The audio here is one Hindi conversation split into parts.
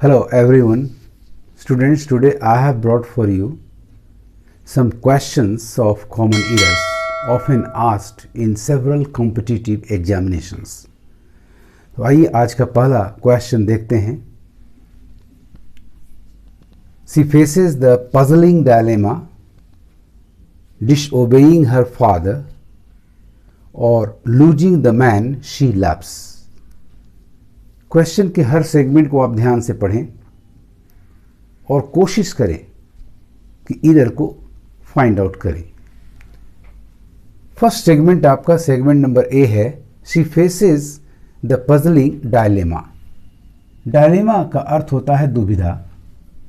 Hello everyone, students. Today I have brought for you some questions of common errors often asked in several competitive examinations. तो आइए आज का पहला क्वेश्चन देखते हैं. She faces the puzzling dilemma disobeying her father or losing the man she loves. Question के हर सेगमेंट को आप ध्यान से पढ़ें और कोशिश करें कि एरर को फाइंड आउट करें. फर्स्ट सेगमेंट आपका सेगमेंट नंबर ए है. She faces the puzzling dilemma. Dilemma का अर्थ होता है दुविधा,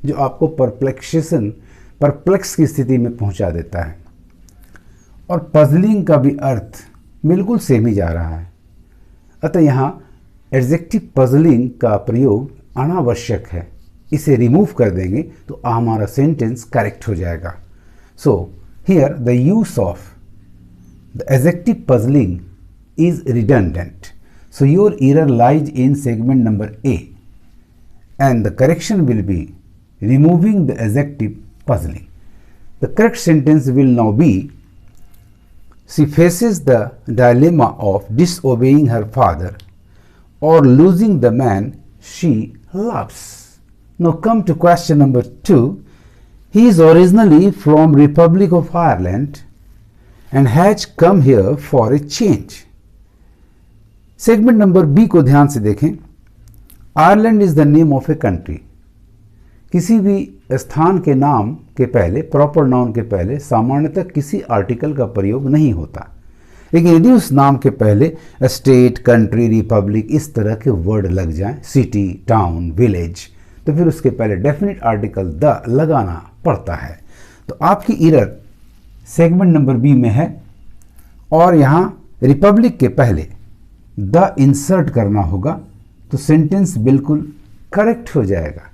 जो आपको परप्लेक्स की स्थिति में पहुंचा देता है. और पजलिंग का भी अर्थ बिल्कुल सेम ही जा रहा है. अतः यहाँ एडजेक्टिव पजलिंग का प्रयोग अनावश्यक है. इसे रिमूव कर देंगे तो हमारा सेंटेंस करेक्ट हो जाएगा. So here the use of the adjective puzzling is redundant. So your error lies in segment number A and the correction will be removing the adjective puzzling. The correct sentence will now be she faces the dilemma of disobeying her father or losing the man she loves. Now come to question number 2. He is originally from Republic of Ireland and has come here for a change. Segment number B को ध्यान से देखें. Ireland is the name of a country. किसी भी स्थान के नाम के पहले, प्रॉपर नाउन के पहले सामान्यतः किसी आर्टिकल का प्रयोग नहीं होता. लेकिन यदि उस नाम के पहले स्टेट, कंट्री, रिपब्लिक इस तरह के वर्ड लग जाएं, सिटी, टाउन, विलेज, तो फिर उसके पहले डेफिनेट आर्टिकल द लगाना पड़ता है. तो आपकी एरर सेगमेंट नंबर बी में है और यहाँ रिपब्लिक के पहले द इंसर्ट करना होगा तो सेंटेंस बिल्कुल करेक्ट हो जाएगा.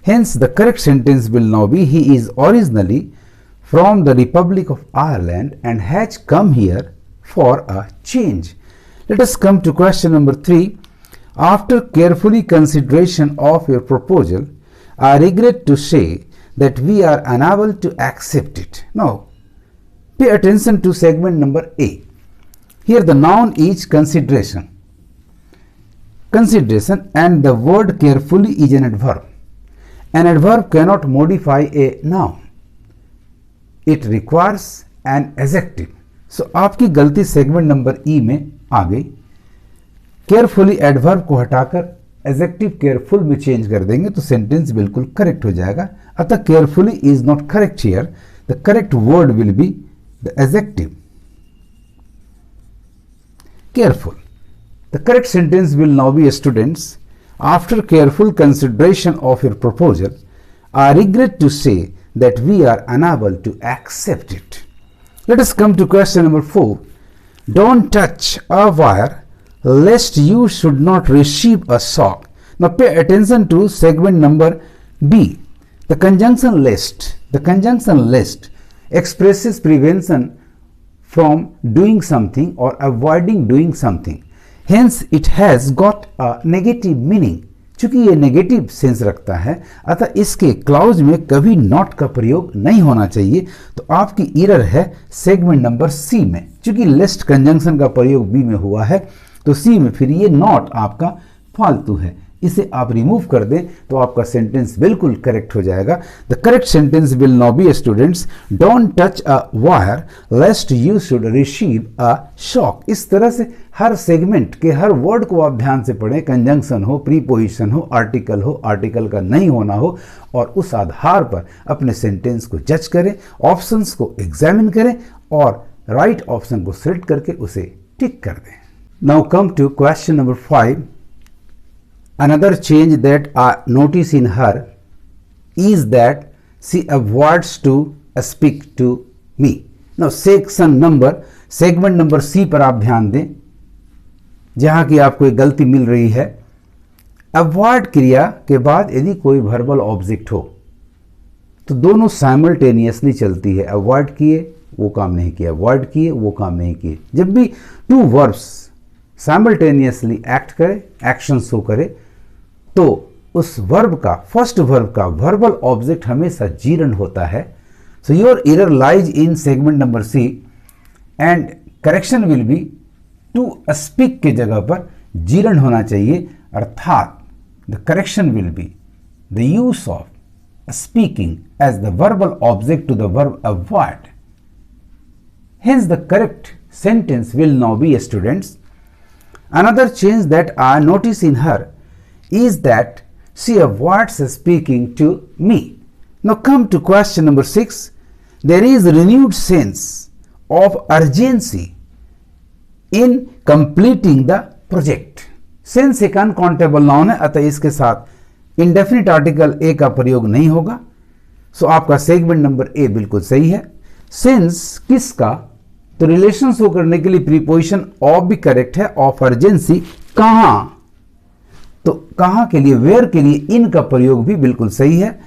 Hence the correct sentence will now be he is originally from the Republic of Ireland and has come here for a change. Let us come to question number 3. After carefully consideration of your proposal, I regret to say that we are unable to accept it. Now, pay attention to segment number A. Here the noun is consideration. Consideration and the word carefully is an adverb. An adverb cannot modify a noun. It requires an adjective. सो आपकी गलती सेगमेंट नंबर ई में आ गई. केयरफुली एडवर्ब को हटाकर एडजेक्टिव केयरफुल में चेंज कर देंगे तो सेंटेंस बिल्कुल करेक्ट हो जाएगा. अतः carefully is not correct here. The correct word will be the adjective careful. The correct sentence will now be students after careful consideration of your proposal I regret to say that we are unable to accept it. Let us come to question number 4. Don't touch a wire lest you should not receive a shock. Now pay attention to segment number B. The conjunction lest expresses prevention from doing something or avoiding doing something. Hence it has got a negative meaning. चूंकि ये नेगेटिव सेंस रखता है अतः इसके क्लाउज में कभी नॉट का प्रयोग नहीं होना चाहिए. तो आपकी एरर है सेगमेंट नंबर सी में. चूंकि लेस्ट कंजंक्शन का प्रयोग बी में हुआ है तो सी में फिर ये नॉट आपका फालतू है. इसे आप रिमूव कर दें तो आपका सेंटेंस बिल्कुल करेक्ट हो जाएगा. The correct sentence will now be students don't touch a wire lest you should receive a shock. इस तरह से हर सेगमेंट के हर वर्ड को आप ध्यान से पढ़ें. कंजंक्शन हो, प्रीपोजिशन हो, आर्टिकल का नहीं होना हो और उस आधार पर अपने सेंटेंस को जज करें, ऑप्शंस को एग्जामिन करें और राइट ऑप्शन को सिलेक्ट करके उसे टिक कर दें. Now come to question number 5. Another change that I notice in her is that she avoids to speak to me. Now segment number C पर आप ध्यान दें जहां की आपको एक गलती मिल रही है. अवॉइड क्रिया के बाद यदि कोई वर्बल ऑब्जेक्ट हो तो दोनों साइमल्टेनियसली चलती है. अवॉइड किए वो काम नहीं किया, अवॉइड किए वो काम नहीं किए. जब भी टू वर्ब्स साइमल्टेनियसली एक्ट करे, एक्शन शो करे तो उस वर्ब का, फर्स्ट वर्ब का वर्बल ऑब्जेक्ट हमेशा जीरंड होता है। So your error lies in segment number C and correction will be to speak के जगह पर जीरंड होना चाहिए, अर्थात the correction will be the use of speaking as the verbal object to the verb avoid. Hence the correct sentence will now be, students. Another change that I notice in her is that she avoids speaking to me. Now come to question number 6. There is renewed sense of urgency in completing the project. Sense एक अनकाउंटेबल नाउन है, अतः इसके साथ इंडेफिनिट आर्टिकल ए का प्रयोग नहीं होगा। सो आपका सेगमेंट नंबर ए बिल्कुल सही है। सिंस किसका, तो रिलेशन शो करने के लिए प्रीपोजिशन ऑफ भी करेक्ट है, ऑफ अर्जेंसी कहां, तो कहां के लिए, वेयर के लिए इन का प्रयोग भी बिल्कुल सही है।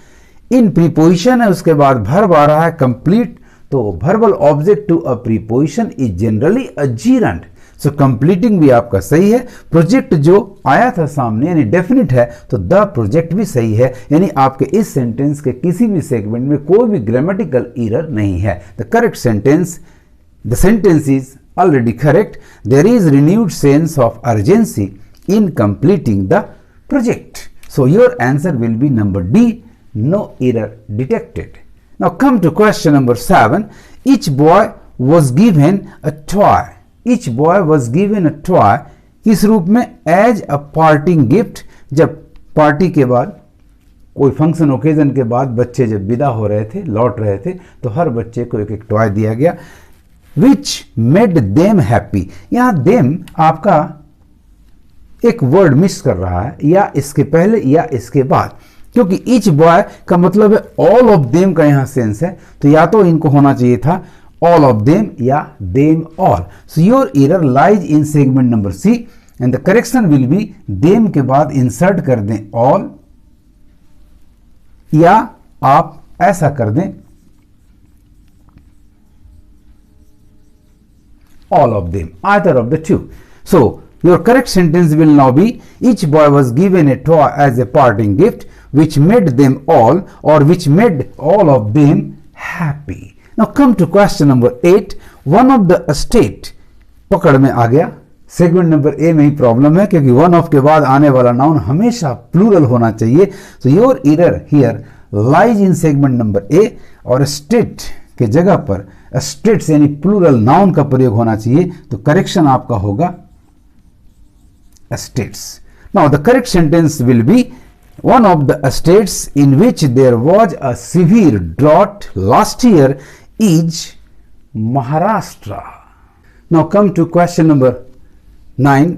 इन प्रीपोजिशन है, उसके बाद वर्ब आ रहा है कंप्लीट, तो verbal object to a preposition is generally a gerund. So completing भी आपका सही है। प्रोजेक्ट जो आया था सामने यानी डेफिनिट है, तो द प्रोजेक्ट भी सही है, यानी आपके इस सेंटेंस के किसी भी सेगमेंट में कोई भी ग्रामेटिकल एरर नहीं है। The correct sentence, the sentence is already correct. There is renewed sense of urgency in completing the project. So your answer will be number D, no error detected. Now come to question number 7. Each boy was given a toy. Each boy was given a toy किस रूप में, एज अ पार्टिंग गिफ्ट। जब पार्टी के बाद, कोई फंक्शन ओकेजन के बाद बच्चे जब विदा हो रहे थे, लौट रहे थे, तो हर बच्चे को एक एक टॉय दिया गया, विच मेड देम हैप्पी। यहां देम आपका एक वर्ड मिस कर रहा है, या इसके पहले या इसके बाद, क्योंकि ईच बॉय का मतलब है ऑल ऑफ देम का यहां सेंस है, तो या तो इनको होना चाहिए था all of them या them all. So your error lies in segment number C and the correction will be them के बाद insert कर दें all, या आप ऐसा कर दें all of them, either of the two. So your correct sentence will now be each boy was given a toy as a parting gift which made them all or which made all of them happy. Now come to question number 8. One of the estate पकड़ में आ गया। सेगमेंट नंबर ए में ही प्रॉब्लम है, क्योंकि वन ऑफ के बाद आने वाला नाउन हमेशा प्लूरल होना चाहिए। सो your error here lies in segment number ए, और स्टेट के जगह पर स्टेट्स यानी प्लूरल नाउन का प्रयोग होना चाहिए, तो करेक्शन आपका होगा estates. Now the correct sentence will be one of the estates in which there was a severe drought last year is Maharashtra. Now come to question number 9.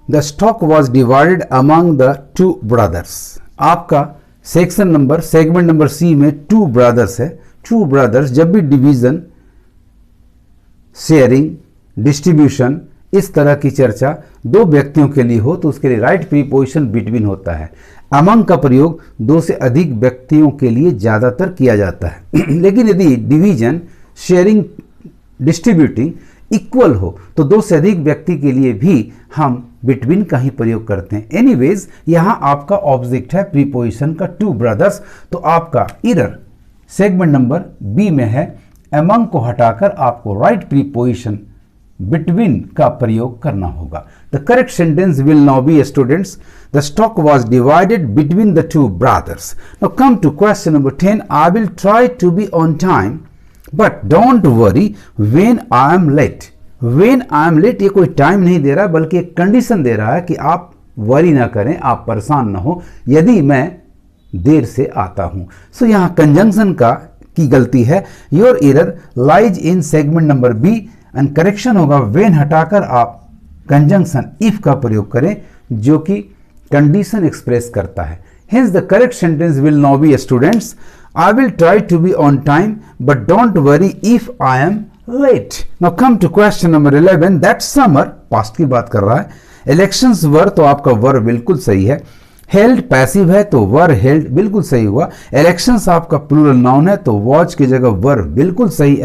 The stock was divided among the two brothers. आपका section number, segment number C में टू ब्रदर्स है। टू ब्रदर्स जब भी डिवीजन, शेयरिंग, डिस्ट्रीब्यूशन, इस तरह की चर्चा दो व्यक्तियों के लिए हो, तो उसके लिए राइट प्रीपोजिशन बिटवीन होता है। अमंग का प्रयोग दो से अधिक व्यक्तियों के लिए ज्यादातर किया जाता है लेकिन यदि डिवीजन, शेयरिंग, डिस्ट्रीब्यूटिंग इक्वल हो, तो दो से अधिक व्यक्ति के लिए भी हम बिटवीन का ही प्रयोग करते हैं। एनीवेज यहां आपका ऑब्जेक्ट है प्रीपोजिशन का टू ब्रदर्स, तो आपका एरर सेगमेंट नंबर बी में है। अमंग को हटाकर आपको राइट प्रीपोजिशन बिटवीन का प्रयोग करना होगा। The correct sentence will now be, students, the stock was divided between the two brothers. Now come to question number 10. I will try to be on time but don't worry when I am late. When I am late ये कोई टाइम नहीं दे रहा, बल्कि एक कंडीशन दे रहा है कि आप वरी ना करें, आप परेशान ना हो यदि मैं देर से आता हूं। सो यहां कंजंक्शन की गलती है। Your error lies in segment number B and correction होगा व्हेन हटाकर आप कंजंक्शन इफ का प्रयोग करें, जो कि कंडीशन एक्सप्रेस करता है। Hence the correct sentence will now be, students, I will try to be on time but don't worry if I am late. Now come to question number 11. That summer, past की बात कर रहा है। इलेक्शंस वर, तो आपका वर बिल्कुल सही है। हेल्ड पैसिव है, तो वर हेल्ड बिल्कुल सही हुआ। इलेक्शंस आपका प्लूरल नाउन है, तो वॉच की जगह वर बिल्कुल सही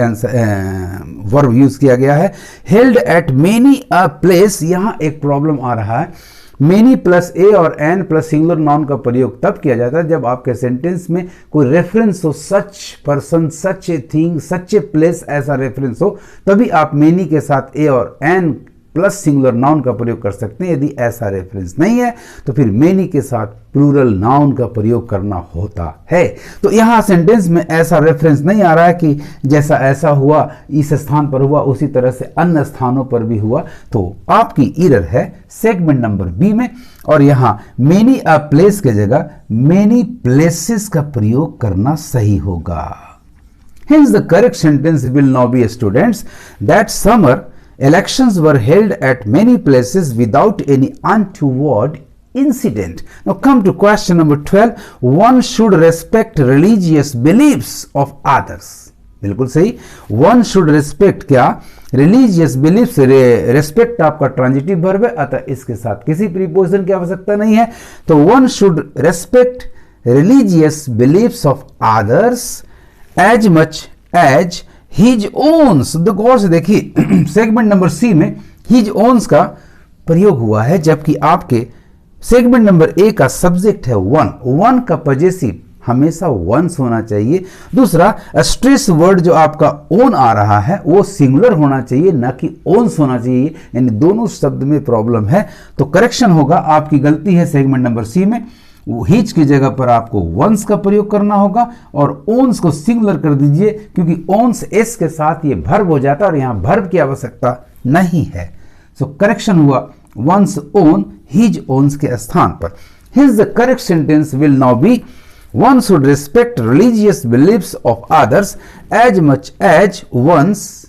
वर्ब यूज किया गया है। Held at many a place, यहां एक प्रॉब्लम आ रहा है। मेनी प्लस ए और एन प्लस सिंगुलर नाउन का प्रयोग तब किया जाता है जब आपके सेंटेंस में कोई रेफरेंस हो, such person, such a thing, such a place, ऐसा रेफरेंस हो, तभी आप मेनी के साथ ए और एन प्लस सिंगुलर नाउन का प्रयोग कर सकते हैं। यदि ऐसा रेफरेंस नहीं है तो फिर मेनी के साथ प्लूरल नाउन का प्रयोग करना होता है। तो यहां सेंटेंस में ऐसा रेफरेंस नहीं आ रहा है कि जैसा ऐसा हुआ इस स्थान पर हुआ उसी तरह से अन्य स्थानों पर भी हुआ, तो आपकी एरर है सेगमेंट नंबर बी में। और यहां मेनी अ प्लेस के जगह मेनी प्लेसेस का प्रयोग करना सही होगा। Hence the correct sentence will now be, students, that summer elections were held at many places without any untoward incident. Now come to question number 12. One should respect religious beliefs of others. बिल्कुल सही, one should respect क्या, religious beliefs, respect आपका ट्रांजिटिव वर्ब है, अतः इसके साथ किसी प्रीपोजिशन की आवश्यकता नहीं है। तो one should respect religious beliefs of others as much as his owns. गौर से देखिए सेगमेंट नंबर सी में हिज ओन्स का प्रयोग हुआ है, जबकि आपके सेगमेंट नंबर ए का सब्जेक्ट है वन। वन का पजेसिव हमेशा वंस होना चाहिए। दूसरा, स्ट्रेस वर्ड जो आपका ओन आ रहा है वो सिंगुलर होना चाहिए, ना कि ओन्स होना चाहिए, यानी दोनों शब्द में प्रॉब्लम है। तो करेक्शन होगा, आपकी गलती है सेगमेंट नंबर सी में, हिज की जगह पर आपको वंस का प्रयोग करना होगा और ओन्स को सिंगुलर कर दीजिए, क्योंकि ओन्स एस के साथ ये भर्ब हो जाता है और यहां भर्ब की आवश्यकता नहीं है। सो करेक्शन हुआ वंस ओन हिज ओन्स के स्थान पर। His the correct sentence will now be one should respect religious beliefs of others as much as one's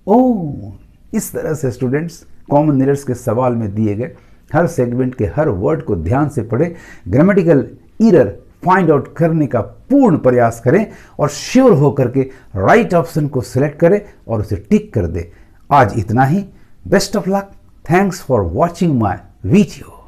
own. इस तरह से स्टूडेंट्स कॉमन एरर्स के सवाल में दिए गए हर सेगमेंट के हर वर्ड को ध्यान से पढ़ें, ग्रामेटिकल एरर फाइंड आउट करने का पूर्ण प्रयास करें और श्योर होकर के राइट ऑप्शन को सिलेक्ट करें और उसे टिक कर दें। आज इतना ही। Best of luck. Thanks for watching my video.